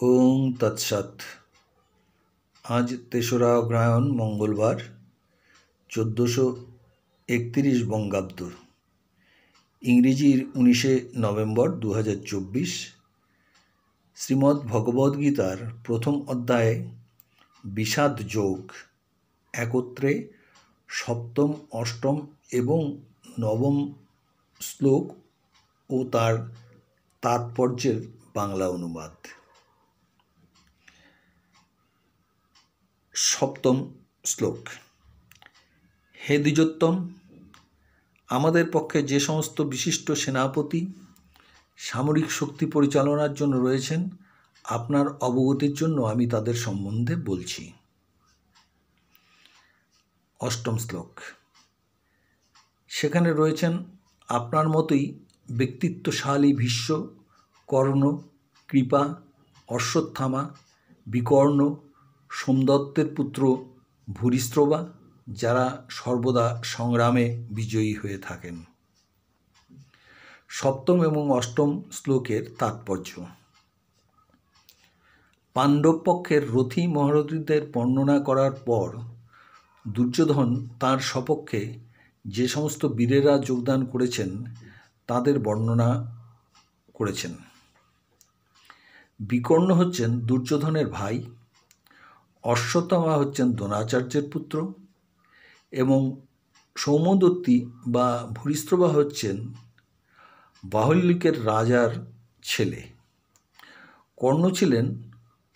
ওং তৎসৎ। আজ ৩রা অগ্রহায়ণ মঙ্গলবার ১৪৩১ বঙ্গাব্দ, ইংরেজির ১৯শে নভেম্বর ২০২৪। শ্রীমদ্ ভগবদ্গীতার প্রথম অধ্যায়ে বিষাদ যোগ একত্রে সপ্তম, অষ্টম এবং নবম শ্লোক ও তার তাৎপর্যের বাংলা অনুবাদ। সপ্তম শ্লোক। হে দ্বিজোত্তম, আমাদের পক্ষে যে সমস্ত বিশিষ্ট সেনাপতি সামরিক শক্তি পরিচালনার জন্য রয়েছেন, আপনার অবগতির জন্য আমি তাদের সম্বন্ধে বলছি। অষ্টম শ্লোক। সেখানে রয়েছেন আপনার মতোই ব্যক্তিত্বশালী ভীষ্ম, কর্ণ, কৃপা, অশ্বত্থামা, বিকর্ণ, সোমদত্তের পুত্র ভূরিশ্রবা, যারা সর্বদা সংগ্রামে বিজয়ী হয়ে থাকেন। সপ্তম এবং অষ্টম শ্লোকের তাৎপর্য। পাণ্ডব পক্ষের রথী মহারথীদের বর্ণনা করার পর দুর্যোধন তাঁর সপক্ষে যে সমস্ত বীরেরা যোগদান করেছেন তাদের বর্ণনা করেছেন। বিকর্ণ হচ্ছেন দুর্যোধনের ভাই, অশ্বত্থামা হচ্ছেন দ্রোণাচার্যের পুত্র এবং সৌমদত্তি বা ভূরিশ্রবা হচ্ছেন বাহুল্যিকের রাজার ছেলে। কর্ণ ছিলেন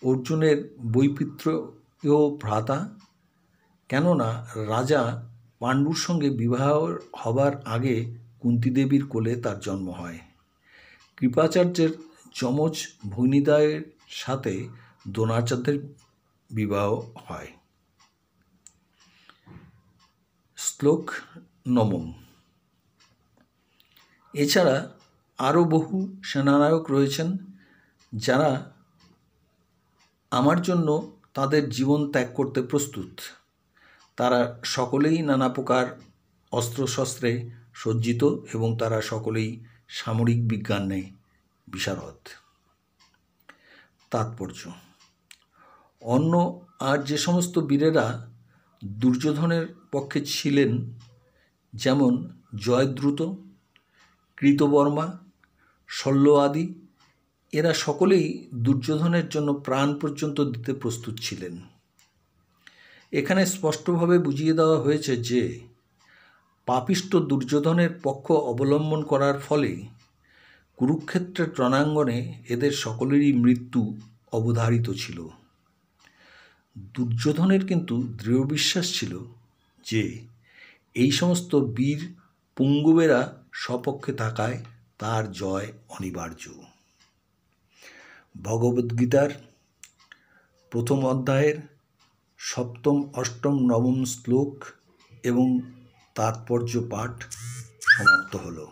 অর্জুনের বৈপিত্রীয় ভ্রাতা, কেননা রাজা পাণ্ডুর সঙ্গে বিবাহ হবার আগে কুন্তিদেবীর কোলে তার জন্ম হয়। কৃপাচার্যের যমজ ভগ্নীদ্বয়ের সাথে দ্রোণাচার্যের বিবাহ হয়। শ্লোক নবম। এছাড়া আরও বহু সেনানায়ক রয়েছেন যারা আমার জন্য তাদের জীবন ত্যাগ করতে প্রস্তুত। তারা সকলেই নানা প্রকার অস্ত্রশস্ত্রে সজ্জিত এবং তারা সকলেই সামরিক বিজ্ঞানে বিশারদ। তাৎপর্য। অন্য আর যে সমস্ত বীরেরা দুর্যোধনের পক্ষে ছিলেন, যেমন জয়দ্রুত, কৃতবর্মা, শল্য আদি, এরা সকলেই দুর্যোধনের জন্য প্রাণ পর্যন্ত দিতে প্রস্তুত ছিলেন। এখানে স্পষ্টভাবে বুঝিয়ে দেওয়া হয়েছে যে পাপিষ্ঠ দুর্যোধনের পক্ষ অবলম্বন করার ফলে কুরুক্ষেত্রের রণাঙ্গনে এদের সকলেরই মৃত্যু অবধারিত ছিল। দুর্যোধনের কিন্তু দৃঢ় বিশ্বাস ছিল যে এই সমস্ত বীর পুঙ্গবেরা স্বপক্ষে থাকায় তার জয় অনিবার্য। ভগবদ্গীতার প্রথম অধ্যায়ের সপ্তম, অষ্টম, নবম শ্লোক এবং তাৎপর্য পাঠ সমাপ্ত হলো।